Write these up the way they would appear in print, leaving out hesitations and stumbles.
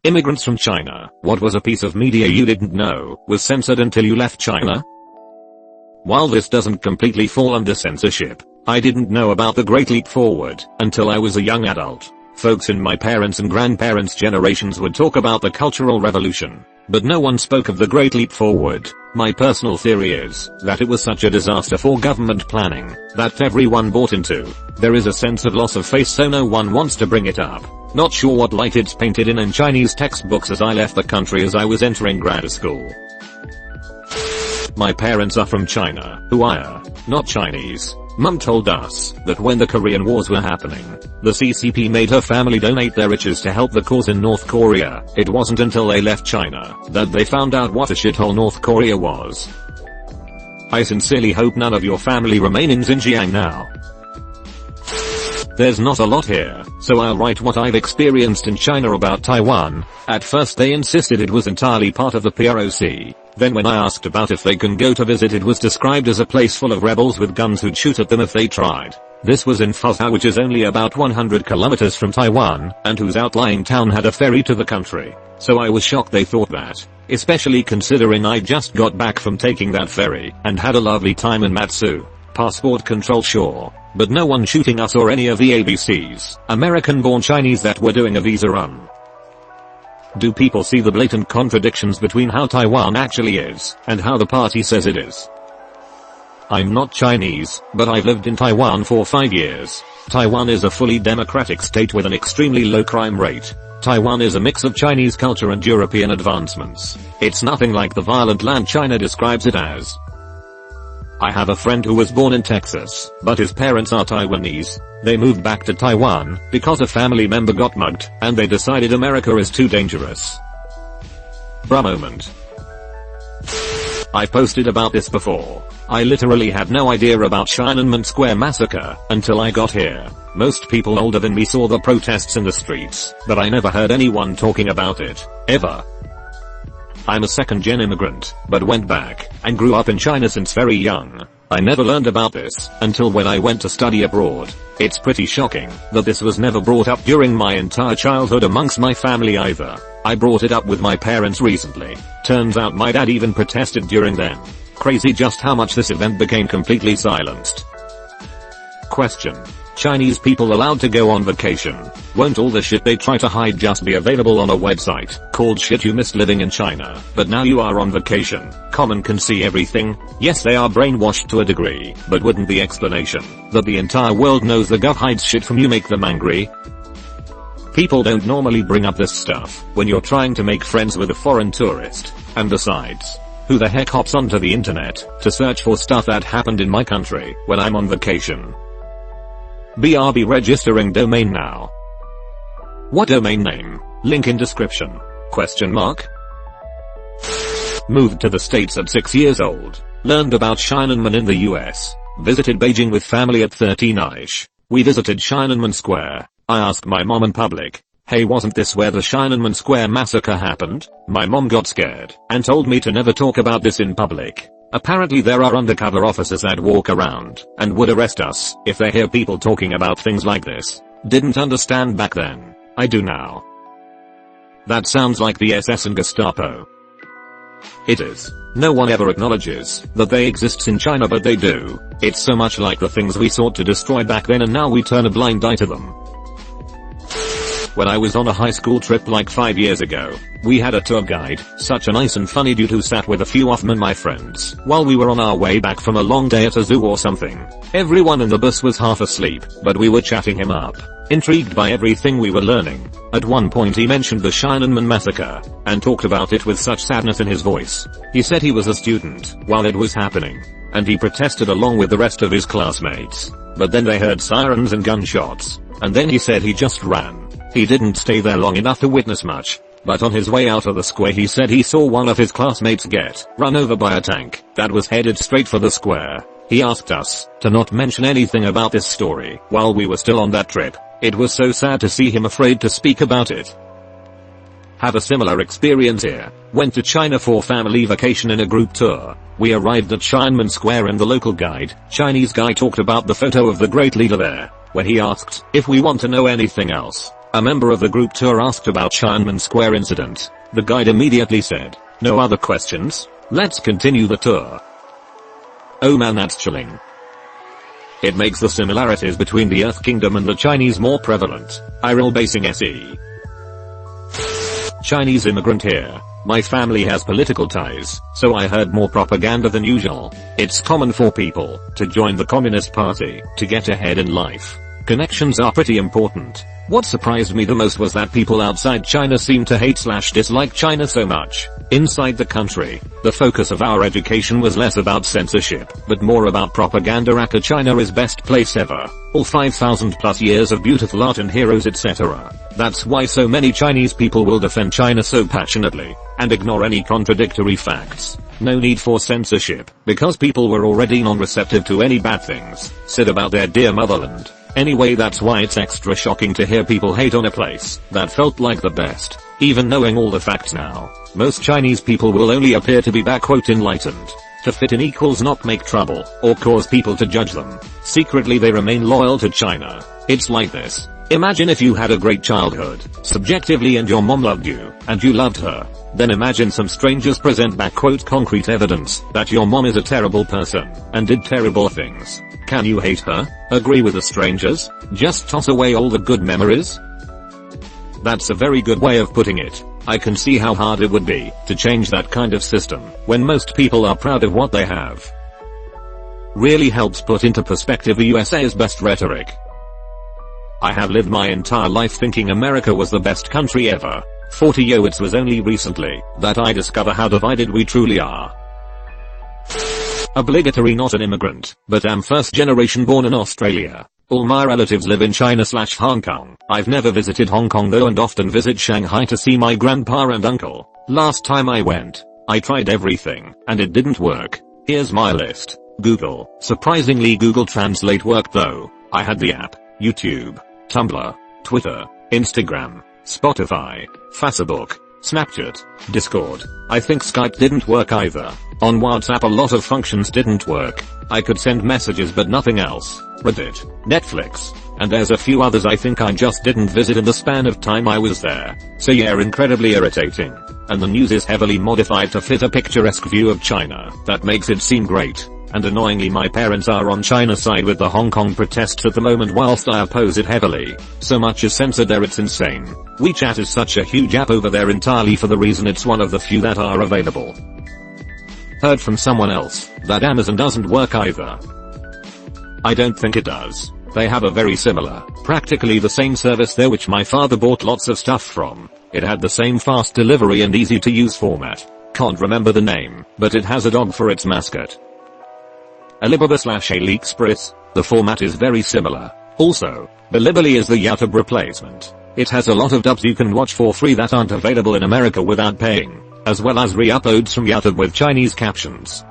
Immigrants from China. What was a piece of media you didn't know was censored until you left China? While this doesn't completely fall under censorship, I didn't know about the Great Leap Forward until I was a young adult. Folks in my parents' and grandparents' generations would talk about the Cultural Revolution, but no one spoke of the Great Leap Forward. My personal theory is that it was such a disaster for government planning that everyone bought into. There is a sense of loss of face, so no one wants to bring it up. Not sure what light it's painted in Chinese textbooks as I left the country as I was entering grad school. My parents are from China, who are not Chinese. Mum told us that when the Korean Wars were happening, the CCP made her family donate their riches to help the cause in North Korea. It wasn't until they left China that they found out what a shithole North Korea was. I sincerely hope none of your family remain in Xinjiang now. There's not a lot here, so I'll write what I've experienced in China about Taiwan. At first they insisted it was entirely part of the PROC. Then when I asked about if they can go to visit, it was described as a place full of rebels with guns who'd shoot at them if they tried. This was in Fuzhou, which is only about 100 kilometers from Taiwan, and whose outlying town had a ferry to the country. So I was shocked they thought that, especially considering I just got back from taking that ferry and had a lovely time in Matsu. Passport control sure, but no one shooting us or any of the ABCs, American-born Chinese that were doing a visa run. Do people see the blatant contradictions between how Taiwan actually is and how the party says it is? I'm not Chinese, but I've lived in Taiwan for 5 years. Taiwan is a fully democratic state with an extremely low crime rate. Taiwan is a mix of Chinese culture and European advancements. It's nothing like the violent land China describes it as. I have a friend who was born in Texas, but his parents are Taiwanese. They moved back to Taiwan because a family member got mugged, and they decided America is too dangerous. Bruh moment. I posted about this before. I literally had no idea about Tiananmen Square massacre until I got here. Most people older than me saw the protests in the streets, but I never heard anyone talking about it, ever. I'm a second-gen immigrant, but went back and grew up in China since very young. I never learned about this until when I went to study abroad. It's pretty shocking that this was never brought up during my entire childhood amongst my family either. I brought it up with my parents recently. Turns out my dad even protested during them. Crazy just how much this event became completely silenced. Question. Chinese people allowed to go on vacation? Won't all the shit they try to hide just be available on a website called Shit You Missed Living in China? But now you are on vacation. Common can see everything. Yes, they are brainwashed to a degree, but wouldn't the explanation that the entire world knows the gov hides shit from you make them angry? People don't normally bring up this stuff when you're trying to make friends with a foreign tourist. And besides, who the heck hops onto the internet to search for stuff that happened in my country when I'm on vacation? BRB registering domain now. What domain name? Link in description. Question mark. Moved to the States at 6 years old. Learned about Tiananmen in the US. Visited Beijing with family at 13ish. We visited Tiananmen Square. I asked my mom in public, hey, wasn't this where the Tiananmen Square massacre happened? My mom got scared and told me to never talk about this in public. Apparently there are undercover officers that walk around and would arrest us if they hear people talking about things like this. Didn't understand back then. I do now. That sounds like the SS and Gestapo. It is. No one ever acknowledges that they exist in China, but they do. It's so much like the things we sought to destroy back then and now we turn a blind eye to them. When I was on a high school trip like 5 years ago, we had a tour guide, such a nice and funny dude who sat with a few of my friends while we were on our way back from a long day at a zoo or something. Everyone in the bus was half asleep, but we were chatting him up, intrigued by everything we were learning. At one point he mentioned the Tiananmen massacre and talked about it with such sadness in his voice. He said he was a student while it was happening, and he protested along with the rest of his classmates. But then they heard sirens and gunshots, and then he said he just ran. He didn't stay there long enough to witness much, but on his way out of the square he said he saw one of his classmates get run over by a tank that was headed straight for the square. He asked us to not mention anything about this story while we were still on that trip. It was so sad to see him afraid to speak about it. Have a similar experience here. Went to China for family vacation in a group tour. We arrived at Tiananmen Square and the local Chinese guy talked about the photo of the great leader there. When he asked if we want to know anything else A member of the group tour asked about Tiananmen Square incident. The guide immediately said, "No other questions? Let's continue the tour." Oh man, that's chilling. It makes the similarities between the Earth Kingdom and the Chinese more prevalent. IRL basing SE. Chinese immigrant here. My family has political ties, so I heard more propaganda than usual. It's common for people to join the Communist Party to get ahead in life. Connections are pretty important. What surprised me the most was that people outside China seem to hate/dislike China so much. Inside the country, the focus of our education was less about censorship, but more about propaganda. Aka China is best place ever. All 5,000 plus years of beautiful art and heroes etc. That's why so many Chinese people will defend China so passionately, and ignore any contradictory facts. No need for censorship, because people were already non-receptive to any bad things said about their dear motherland. Anyway, that's why it's extra shocking to hear people hate on a place that felt like the best. Even knowing all the facts now, most Chinese people will only appear to be enlightened. To fit in equals not make trouble or cause people to judge them. Secretly they remain loyal to China. It's like this. Imagine if you had a great childhood, subjectively, and your mom loved you, and you loved her. Then imagine some strangers present back concrete evidence that your mom is a terrible person and did terrible things. Can you hate her? Agree with the strangers? Just toss away all the good memories? That's a very good way of putting it. I can see how hard it would be to change that kind of system when most people are proud of what they have. Really helps put into perspective the USA's best rhetoric. I have lived my entire life thinking America was the best country ever. 40 years. It was only recently that I discover how divided we truly are. Obligatory not an immigrant, but am first generation born in Australia. All my relatives live in China/Hong Kong. I've never visited Hong Kong though and often visit Shanghai to see my grandpa and uncle. Last time I went, I tried everything, and it didn't work. Here's my list. Google. Surprisingly Google Translate worked though. I had the app, YouTube, Tumblr, Twitter, Instagram, Spotify, Facebook, Snapchat, Discord. I think Skype didn't work either. On WhatsApp a lot of functions didn't work. I could send messages but nothing else. Reddit, Netflix, and there's a few others I think I just didn't visit in the span of time I was there. So yeah, incredibly irritating. And the news is heavily modified to fit a picturesque view of China that makes it seem great. And annoyingly my parents are on China's side with the Hong Kong protests at the moment whilst I oppose it heavily. So much is censored there, it's insane. WeChat is such a huge app over there entirely for the reason it's one of the few that are available. Heard from someone else that Amazon doesn't work either. I don't think it does. They have a very similar, practically the same service there which my father bought lots of stuff from. It had the same fast delivery and easy to use format. Can't remember the name, but it has a dog for its mascot. Alibaba/AliExpress, the format is very similar. Also, Bilibili is the YouTube replacement. It has a lot of dubs you can watch for free that aren't available in America without paying, as well as re-uploads from YouTube with Chinese captions.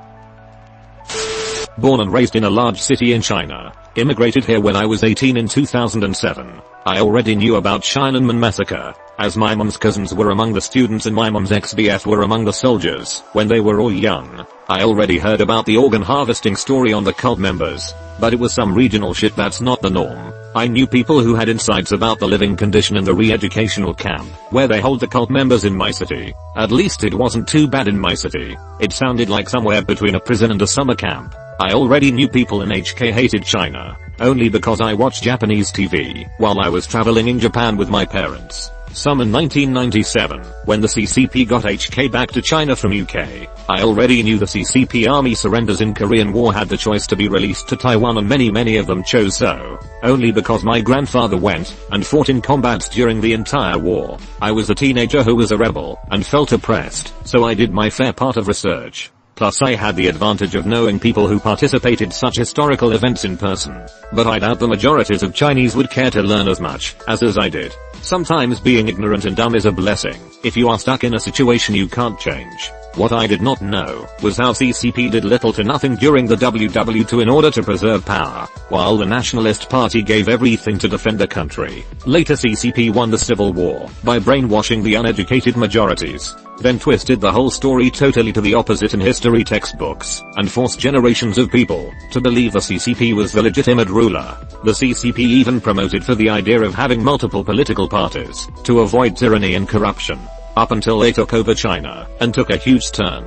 Born and raised in a large city in China, immigrated here when I was 18 in 2007. I already knew about Tiananmen massacre, as my mom's cousins were among the students and my mom's ex-BF were among the soldiers when they were all young. I already heard about the organ harvesting story on the cult members, but it was some regional shit that's not the norm. I knew people who had insights about the living condition in the re-educational camp, where they hold the cult members in my city. At least it wasn't too bad in my city. It sounded like somewhere between a prison and a summer camp. I already knew people in HK hated China, only because I watched Japanese TV while I was traveling in Japan with my parents. Some in 1997, when the CCP got HK back to China from UK. I already knew the CCP army surrenders in Korean War had the choice to be released to Taiwan and many of them chose so. Only because my grandfather went and fought in combat during the entire war. I was a teenager who was a rebel and felt oppressed, so I did my fair part of research. Plus I had the advantage of knowing people who participated such historical events in person. But I doubt the majorities of Chinese would care to learn as much as I did. Sometimes being ignorant and dumb is a blessing if you are stuck in a situation you can't change. What I did not know was how CCP did little to nothing during the WW2 in order to preserve power, while the Nationalist Party gave everything to defend the country. Later CCP won the Civil War by brainwashing the uneducated majorities, then twisted the whole story totally to the opposite in history textbooks, and forced generations of people to believe the CCP was the legitimate ruler. The CCP even promoted for the idea of having multiple political parties to avoid tyranny and corruption, up until they took over China and took a huge turn.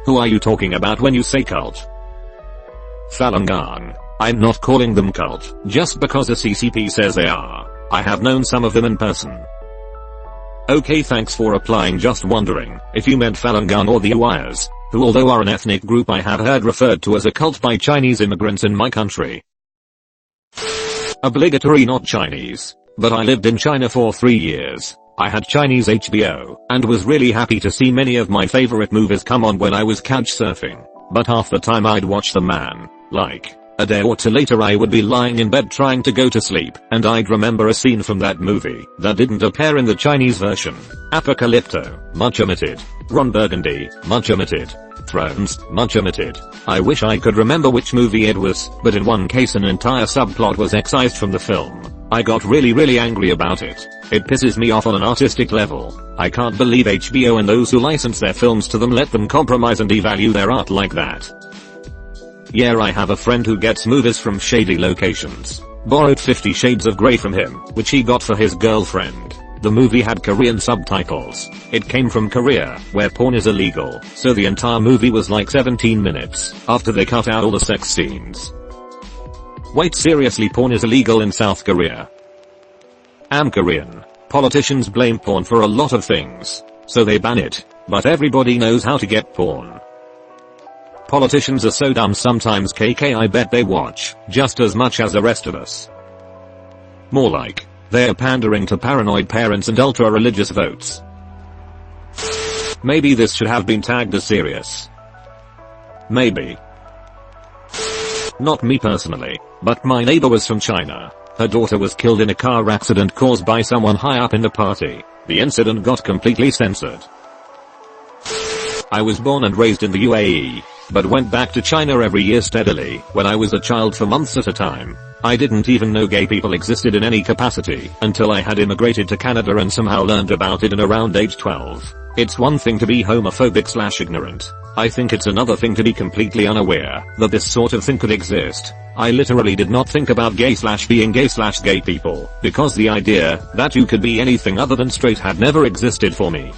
Who are you talking about when you say cult? Falun Gong. I'm not calling them cult just because the CCP says they are. I have known some of them in person. Okay, thanks for replying. Just wondering if you meant Falun Gong or the Uyghurs, who although are an ethnic group I have heard referred to as a cult by Chinese immigrants in my country. Obligatory not Chinese, but I lived in China for 3 years. I had Chinese HBO, and was really happy to see many of my favorite movies come on when I was couch surfing, but half the time I'd watch them like, a day or two later I would be lying in bed trying to go to sleep, and I'd remember a scene from that movie that didn't appear in the Chinese version. Apocalypto, much omitted. Ron Burgundy, much omitted. Thrones, much omitted. I wish I could remember which movie it was, but in one case an entire subplot was excised from the film. I got really angry about it. It pisses me off on an artistic level. I can't believe HBO and those who license their films to them let them compromise and devalue their art like that. Yeah, I have a friend who gets movies from shady locations. Borrowed 50 Shades of Grey from him, which he got for his girlfriend. The movie had Korean subtitles. It came from Korea, where porn is illegal, so the entire movie was like 17 minutes, after they cut out all the sex scenes. Wait, seriously, porn is illegal in South Korea? I'm Korean. Politicians blame porn for a lot of things, so they ban it, but everybody knows how to get porn. Politicians are so dumb sometimes, KK, I bet they watch just as much as the rest of us. More like, they're pandering to paranoid parents and ultra-religious votes. Maybe this should have been tagged as serious. Maybe. Not me personally, but my neighbor was from China. Her daughter was killed in a car accident caused by someone high up in the party. The incident got completely censored. I was born and raised in the UAE, but went back to China every year steadily when I was a child for months at a time. I didn't even know gay people existed in any capacity until I had immigrated to Canada and somehow learned about it in around age 12. It's one thing to be homophobic/ignorant. I think it's another thing to be completely unaware that this sort of thing could exist. I literally did not think about gay/being gay/gay people, because the idea that you could be anything other than straight had never existed for me.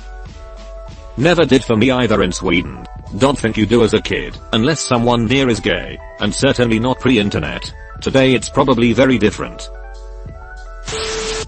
Never did for me either in Sweden. Don't think you do as a kid, unless someone near is gay, and certainly not pre-internet. Today it's probably very different.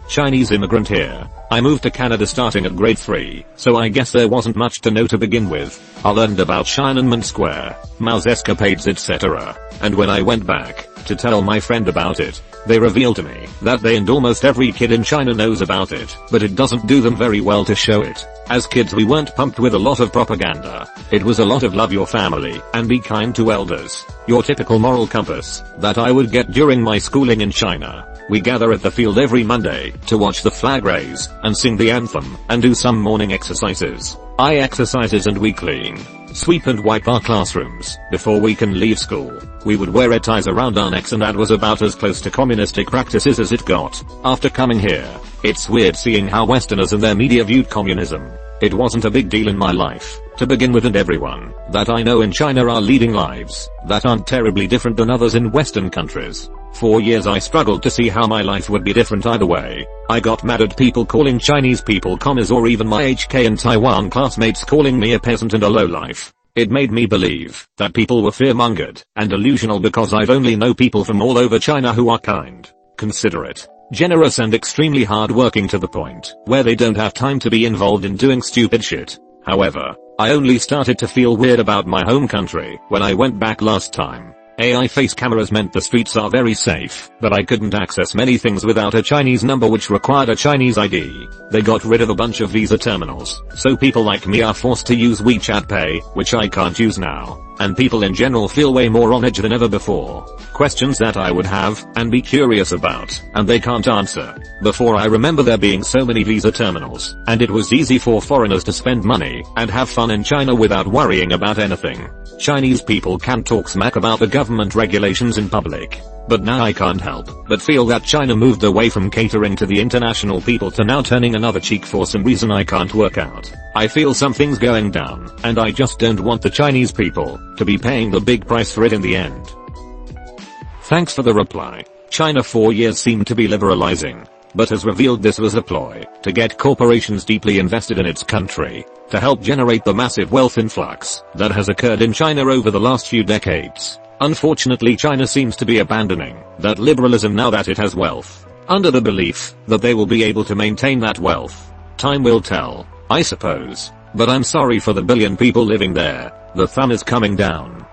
Chinese immigrant here. I moved to Canada starting at grade 3, so I guess there wasn't much to know to begin with. I learned about Tiananmen Square, Mao's escapades, etc. And when I went back to tell my friend about it, they revealed to me that they and almost every kid in China knows about it, but it doesn't do them very well to show it. As kids we weren't pumped with a lot of propaganda. It was a lot of love your family and be kind to elders. Your typical moral compass that I would get during my schooling in China. We gather at the field every Monday to watch the flag raise and sing the anthem and do some morning exercises. Eye exercises, and we clean, sweep and wipe our classrooms before we can leave school. We would wear ties around our necks, and that was about as close to communistic practices as it got. After coming here, it's weird seeing how Westerners and their media viewed communism. It wasn't a big deal in my life to begin with, and everyone that I know in China are leading lives that aren't terribly different than others in Western countries. For years I struggled to see how my life would be different either way. I got mad at people calling Chinese people commies, or even my HK and Taiwan classmates calling me a peasant and a lowlife. It made me believe that people were fear-mongered and delusional because I've only know people from all over China who are kind, considerate, generous and extremely hard-working to the point where they don't have time to be involved in doing stupid shit. However, I only started to feel weird about my home country when I went back last time. AI face cameras meant the streets are very safe, but I couldn't access many things without a Chinese number which required a Chinese ID. They got rid of a bunch of Visa terminals, so people like me are forced to use WeChat Pay, which I can't use now. and people in general feel way more on edge than ever before. Questions that I would have, and be curious about, and they can't answer. Before I remember there being so many visa terminals, and it was easy for foreigners to spend money, and have fun in China without worrying about anything. Chinese people can talk smack about the government regulations in public. But now I can't help but feel that China moved away from catering to the international people to now turning another cheek for some reason I can't work out. I feel something's going down, and I just don't want the Chinese people to be paying the big price for it in the end. Thanks for the reply. China for years seemed to be liberalizing, but has revealed this was a ploy to get corporations deeply invested in its country, to help generate the massive wealth influx that has occurred in China over the last few decades. Unfortunately, China seems to be abandoning that liberalism now that it has wealth, under the belief that they will be able to maintain that wealth. Time will tell, I suppose, but I'm sorry for the billion people living there. The thumb is coming down.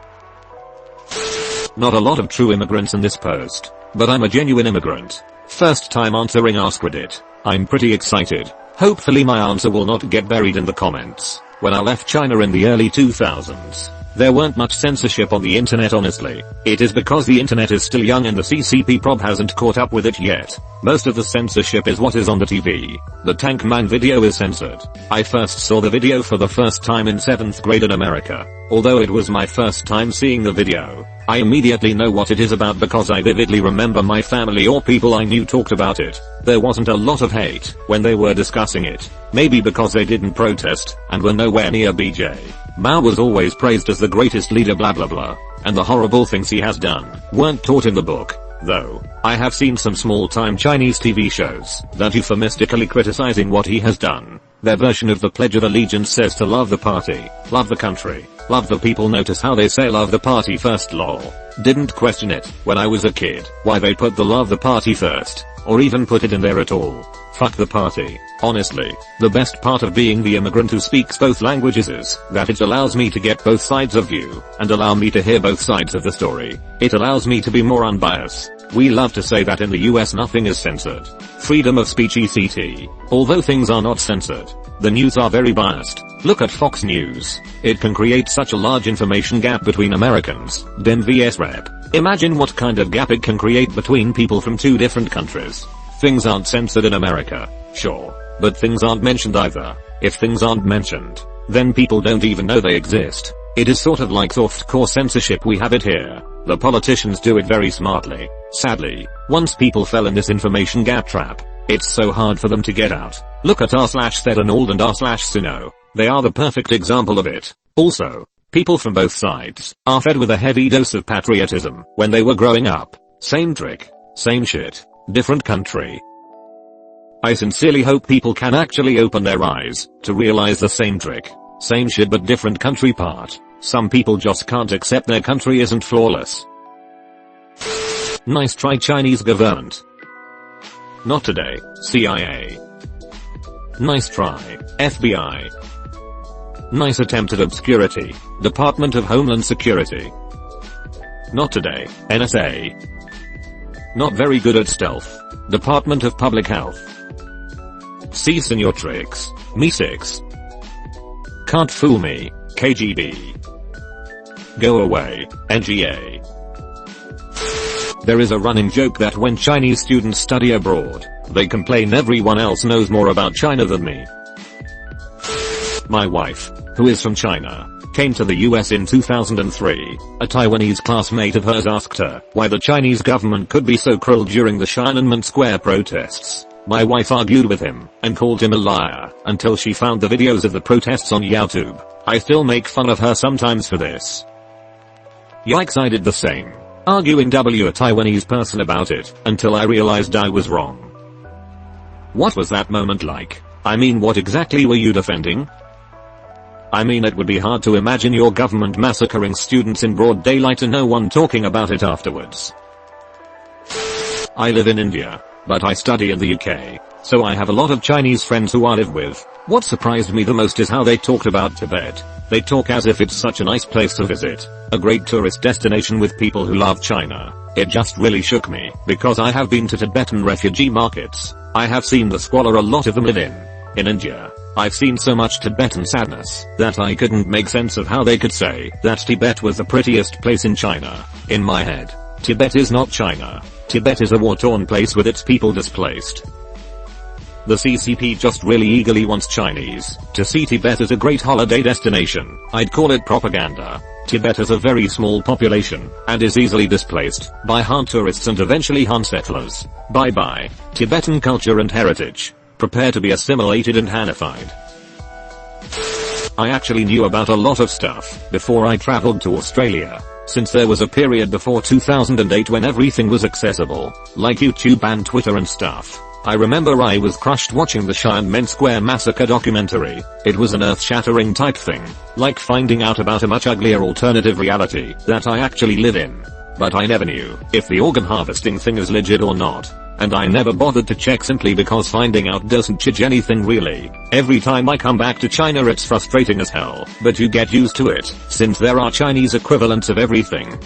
Not a lot of true immigrants in this post, but I'm a genuine immigrant. First time answering AskReddit. I'm pretty excited. Hopefully my answer will not get buried in the comments. When I left China in the early 2000s, there weren't much censorship on the internet honestly. It is because the internet is still young and the CCP probe hasn't caught up with it yet. Most of the censorship is what is on the TV. The Tank Man video is censored. I first saw the video for the first time in 7th grade in America. Although it was my first time seeing the video, I immediately know what it is about because I vividly remember my family or people I knew talked about it. There wasn't a lot of hate when they were discussing it. Maybe because they didn't protest and were nowhere near BJ. Mao was always praised as the greatest leader blah blah blah, and the horrible things he has done weren't taught in the book. Though, I have seen some small-time Chinese TV shows that euphemistically criticizing what he has done. Their version of the Pledge of Allegiance says to love the party, love the country, love the people. Notice how they say love the party first lol. Didn't question it when I was a kid, why they put the love the party first, or even put it in there at all. Fuck the party. Honestly, the best part of being the immigrant who speaks both languages is that it allows me to get both sides of view and allow me to hear both sides of the story. It allows me to be more unbiased. We love to say that in the US nothing is censored. Freedom of speech etc. Although things are not censored, the news are very biased. Look at Fox News. It can create such a large information gap between Americans, Dem vs Rep. Imagine what kind of gap it can create between people from two different countries. Things aren't censored in America, sure, but things aren't mentioned either. If things aren't mentioned, then people don't even know they exist. It is sort of like softcore censorship we have it here. The politicians do it very smartly. Sadly, once people fell in this information gap trap, it's so hard for them to get out. Look at r/Theranald and r/Suno. They are the perfect example of it. Also, people from both sides are fed with a heavy dose of patriotism when they were growing up. Same trick, same shit, different country. I sincerely hope people can actually open their eyes to realize the same trick, same shit but different country part. Some people just can't accept their country isn't flawless. Nice try Chinese government. Not today, CIA. Nice try, FBI. Nice attempt at obscurity, Department of Homeland Security. Not today, NSA. Not very good at stealth, Department of Public Health. Cease in your tricks, Me6. Can't fool me, KGB. Go away, NGA. There is a running joke that when Chinese students study abroad, they complain everyone else knows more about China than me. My wife, who is from China, came to the US in 2003. A Taiwanese classmate of hers asked her why the Chinese government could be so cruel during the Tiananmen Square protests. My wife argued with him and called him a liar until she found the videos of the protests on YouTube. I still make fun of her sometimes for this. Yikes, I did the same. Arguing a Taiwanese person about it until I realized I was wrong. What was that moment like? I mean, what exactly were you defending? I mean, it would be hard to imagine your government massacring students in broad daylight and no one talking about it afterwards. I live in India, but I study in the UK, so I have a lot of Chinese friends who I live with. What surprised me the most is how they talked about Tibet. They talk as if it's such a nice place to visit, a great tourist destination with people who love China. It just really shook me, because I have been to Tibetan refugee markets. I have seen the squalor a lot of them live in. In India, I've seen so much Tibetan sadness that I couldn't make sense of how they could say that Tibet was the prettiest place in China. In my head, Tibet is not China. Tibet is a war-torn place with its people displaced. The CCP just really eagerly wants Chinese to see Tibet as a great holiday destination. I'd call it propaganda. Tibet has a very small population and is easily displaced by Han tourists and eventually Han settlers. Bye bye, Tibetan culture and heritage. Prepare to be assimilated and Hanified. I actually knew about a lot of stuff before I traveled to Australia, since there was a period before 2008 when everything was accessible, like YouTube and Twitter and stuff. I remember I was crushed watching the Tiananmen Square massacre documentary. It was an earth-shattering type thing, like finding out about a much uglier alternative reality that I actually live in. But I never knew if the organ harvesting thing is legit or not. And I never bothered to check simply because finding out doesn't change anything really. Every time I come back to China it's frustrating as hell, but you get used to it, since there are Chinese equivalents of everything.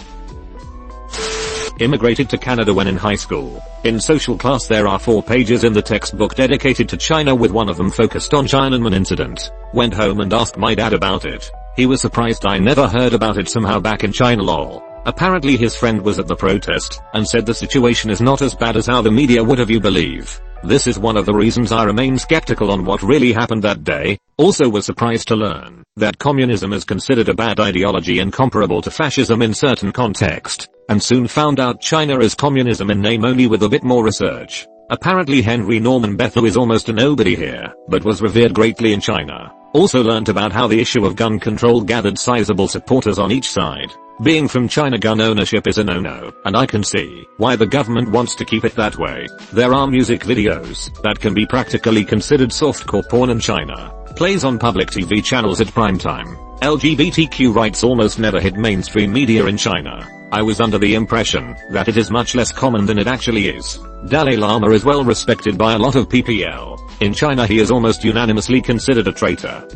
Immigrated to Canada when in high school. In social class there are 4 pages in the textbook dedicated to China, with one of them focused on Tiananmen incident. Went home and asked my dad about it. He was surprised I never heard about it somehow back in China lol. Apparently his friend was at the protest and said the situation is not as bad as how the media would have you believe. This is one of the reasons I remain skeptical on what really happened that day. Also was surprised to learn that communism is considered a bad ideology and comparable to fascism in certain context, and soon found out China is communism in name only with a bit more research. Apparently Henry Norman Bethel is almost a nobody here, but was revered greatly in China. Also learnt about how the issue of gun control gathered sizable supporters on each side. Being from China, gun ownership is a no-no, and I can see why the government wants to keep it that way. There are music videos that can be practically considered softcore porn in China. Plays on public TV channels at prime time. LGBTQ rights almost never hit mainstream media in China. I was under the impression that it is much less common than it actually is. Dalai Lama is well respected by a lot of PPL. In China he is almost unanimously considered a traitor.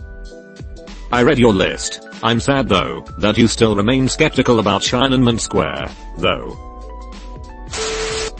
I read your list. I'm sad though that you still remain skeptical about Tiananmen Square, though.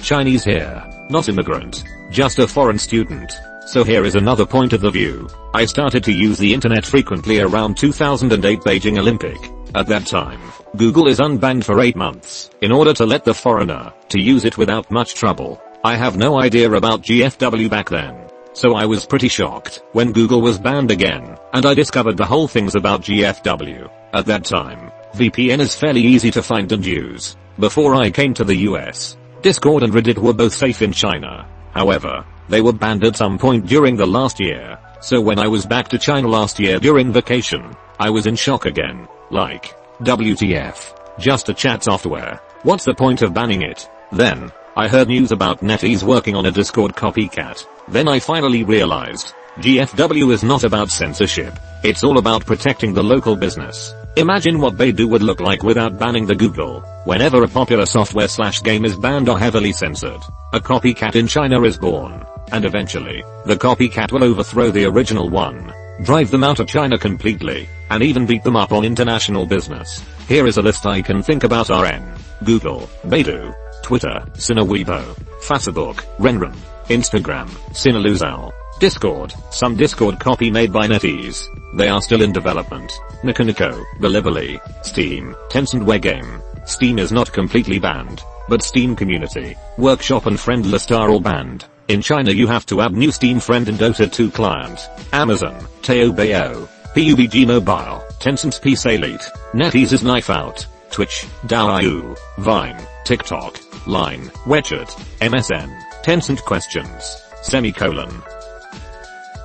Chinese here, not immigrant, just a foreign student. So here is another point of the view. I started to use the internet frequently around 2008 Beijing Olympic. At that time, Google is unbanned for 8 months in order to let the foreigner to use it without much trouble. I have no idea about GFW back then. So I was pretty shocked when Google was banned again, and I discovered the whole things about GFW. At that time, VPN is fairly easy to find and use. Before I came to the US, Discord and Reddit were both safe in China. However, they were banned at some point during the last year. So when I was back to China last year during vacation, I was in shock again. Like, WTF? Just a chat software. What's the point of banning it? Then, I heard news about NetEase working on a Discord copycat. Then I finally realized, GFW is not about censorship. It's all about protecting the local business. Imagine what Baidu would look like without banning the Google. Whenever a popular software/game is banned or heavily censored, a copycat in China is born. And eventually, the copycat will overthrow the original one, drive them out of China completely, and even beat them up on international business. Here is a list I can think about: RN, Google, Baidu, Twitter, Sina Weibo, Facebook, Renren, Instagram, Sinaluzal, Discord, some Discord copy made by NetEase. They are still in development. Nico, Bilibili, Steam, Tencent Wegame. Steam is not completely banned, but Steam Community, Workshop and Friendlist are all banned. In China you have to add new Steam friend and Dota 2 client. Amazon, Taobao, PUBG Mobile, Tencent's Peice Elite, NetEase's Knife Out, Twitch, Douyu, Vine, TikTok, Line, WeChat, MSN, Tencent Questions, semicolon.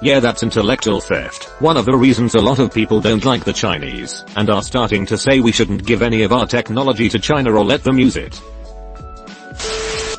Yeah, that's intellectual theft. One of the reasons a lot of people don't like the Chinese and are starting to say we shouldn't give any of our technology to China or let them use it.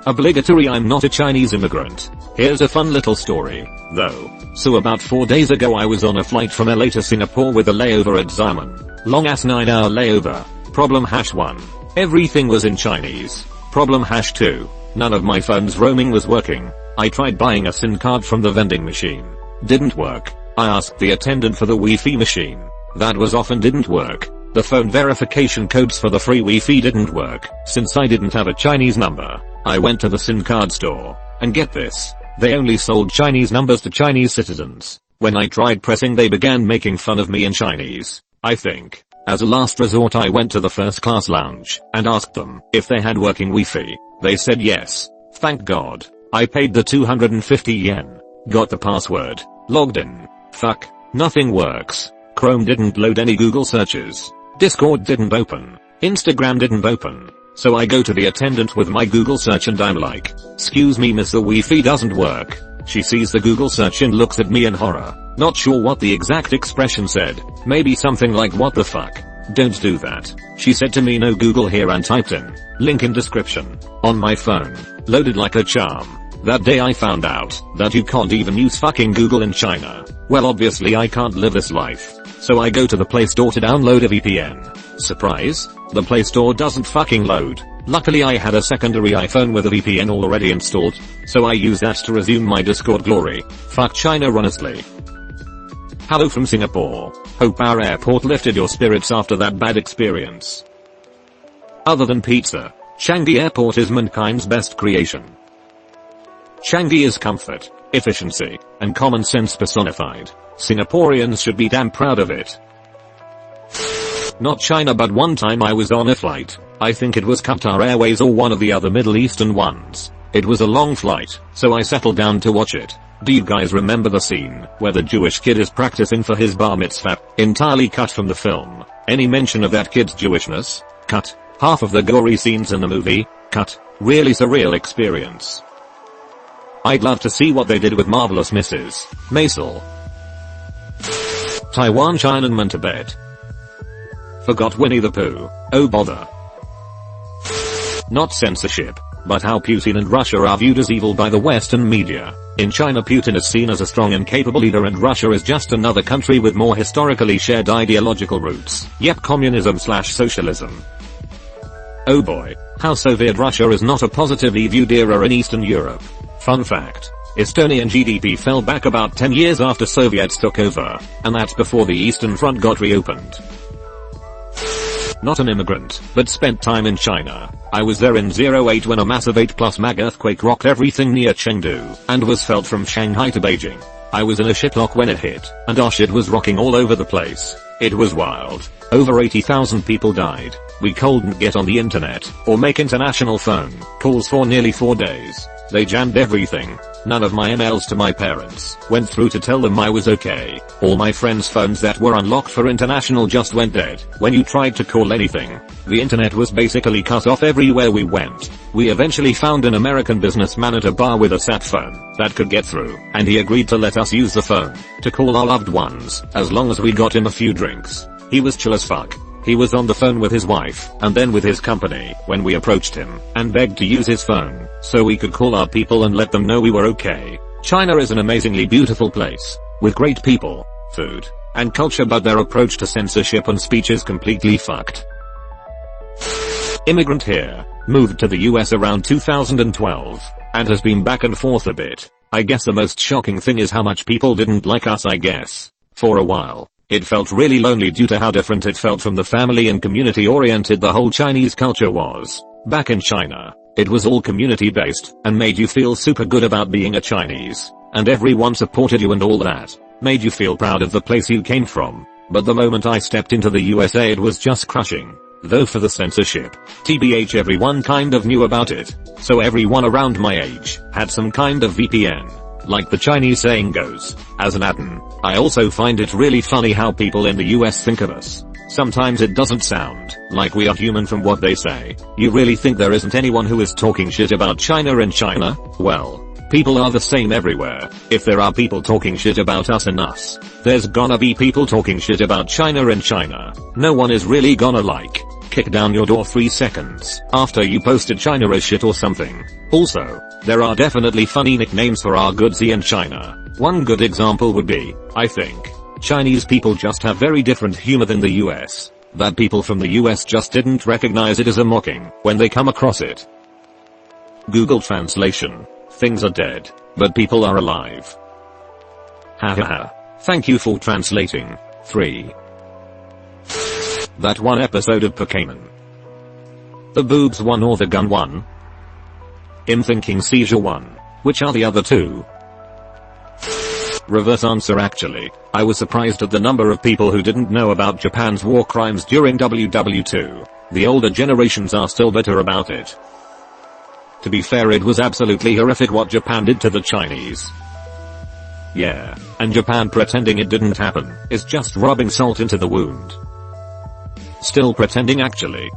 Obligatory: I'm not a Chinese immigrant. Here's a fun little story, though. So about 4 days ago I was on a flight from LA to Singapore with a layover at Xiamen. Long ass 9-hour layover. Problem #1. Everything was in Chinese. Problem #2. None of my phone's roaming was working. I tried buying a SIM card from the vending machine. Didn't work. I asked the attendant for the Wi-Fi machine. That was off and didn't work. The phone verification codes for the free Wi-Fi didn't work. Since I didn't have a Chinese number, I went to the SIM card store. And get this, they only sold Chinese numbers to Chinese citizens. When I tried pressing they began making fun of me in Chinese. I think, as a last resort I went to the first class lounge and asked them if they had working Wi-Fi. They said yes. Thank God. I paid the 250 yen. Got the password. Logged in. Fuck. Nothing works. Chrome didn't load any Google searches. Discord didn't open. Instagram didn't open. So I go to the attendant with my Google search and I'm like, "Excuse me miss, the Wi-Fi doesn't work." She sees the Google search and looks at me in horror. Not sure what the exact expression said. Maybe something like "what the fuck? Don't do that." She said to me, "No Google here," and typed in, "link in description." On my phone. Loaded like a charm. That day I found out that you can't even use fucking Google in China. Well obviously I can't live this life. So I go to the Play Store to download a VPN. Surprise? The Play Store doesn't fucking load. Luckily I had a secondary iPhone with a VPN already installed. So I use that to resume my Discord glory. Fuck China honestly. Hello from Singapore. Hope our airport lifted your spirits after that bad experience. Other than pizza, Changi Airport is mankind's best creation. Changi is comfort, efficiency, and common sense personified. Singaporeans should be damn proud of it. Not China, but one time I was on a flight. I think it was Qatar Airways or one of the other Middle Eastern ones. It was a long flight, so I settled down to watch it. Do you guys remember the scene where the Jewish kid is practicing for his bar mitzvah? Entirely cut from the film. Any mention of that kid's Jewishness? Cut. Half of the gory scenes in the movie? Cut. Really surreal experience. I'd love to see what they did with Marvelous Mrs. Maisel. Taiwan, Chinaman, Tibet. Forgot Winnie the Pooh. Oh bother. Not censorship, but how Putin and Russia are viewed as evil by the Western media. In China Putin is seen as a strong and capable leader and Russia is just another country with more historically shared ideological roots. Yep, communism/socialism. Oh boy, how Soviet Russia is not a positively viewed era in Eastern Europe. Fun fact. Estonian GDP fell back about 10 years after Soviets took over, and that's before the Eastern Front got reopened. Not an immigrant, but spent time in China. I was there in 08 when a massive 8+ mag earthquake rocked everything near Chengdu, and was felt from Shanghai to Beijing. I was in a shitlock when it hit, and our shit was rocking all over the place. It was wild. Over 80,000 people died. We couldn't get on the internet, or make international phone calls for nearly 4 days. They jammed everything. None of my emails to my parents went through to tell them I was okay. All my friends' phones that were unlocked for international just went dead. When you tried to call anything, the internet was basically cut off everywhere we went. We eventually found an American businessman at a bar with a sat phone that could get through, and he agreed to let us use the phone to call our loved ones as long as we got him a few drinks. He was chill as fuck. He was on the phone with his wife, and then with his company, when we approached him, and begged to use his phone, so we could call our people and let them know we were okay. China is an amazingly beautiful place, with great people, food, and culture, but their approach to censorship and speech is completely fucked. Immigrant here, moved to the US around 2012, and has been back and forth a bit. I guess the most shocking thing is how much people didn't like us, I guess. For a while. It felt really lonely due to how different it felt from the family and community oriented the whole Chinese culture was. Back in China, it was all community based and made you feel super good about being a Chinese. And everyone supported you and all that. Made you feel proud of the place you came from. But the moment I stepped into the USA it was just crushing. Though for the censorship, TBH everyone kind of knew about it. So everyone around my age had some kind of VPN. Like the Chinese saying goes. As an add-on, I also find it really funny how people in the US think of us. Sometimes it doesn't sound like we are human from what they say. You really think there isn't anyone who is talking shit about China in China? Well, people are the same everywhere. If there are people talking shit about us in us, there's gonna be people talking shit about China in China. No one is really gonna kick down your door 3 seconds after you posted China is shit or something. Also, there are definitely funny nicknames for our goodsy in China. One good example would be, I think, Chinese people just have very different humor than the US. That people from the US just didn't recognize it as a mocking when they come across it. Google Translation. Things are dead, but people are alive. Hahaha. Thank you for translating. 3. That one episode of Pokemon. The boobs one or the gun one? I'm thinking seizure one. Which are the other two? Reverse answer actually, I was surprised at the number of people who didn't know about Japan's war crimes during WW2. The older generations are still bitter about it. To be fair, it was absolutely horrific what Japan did to the Chinese. Yeah, and Japan pretending it didn't happen is just rubbing salt into the wound. Still pretending actually.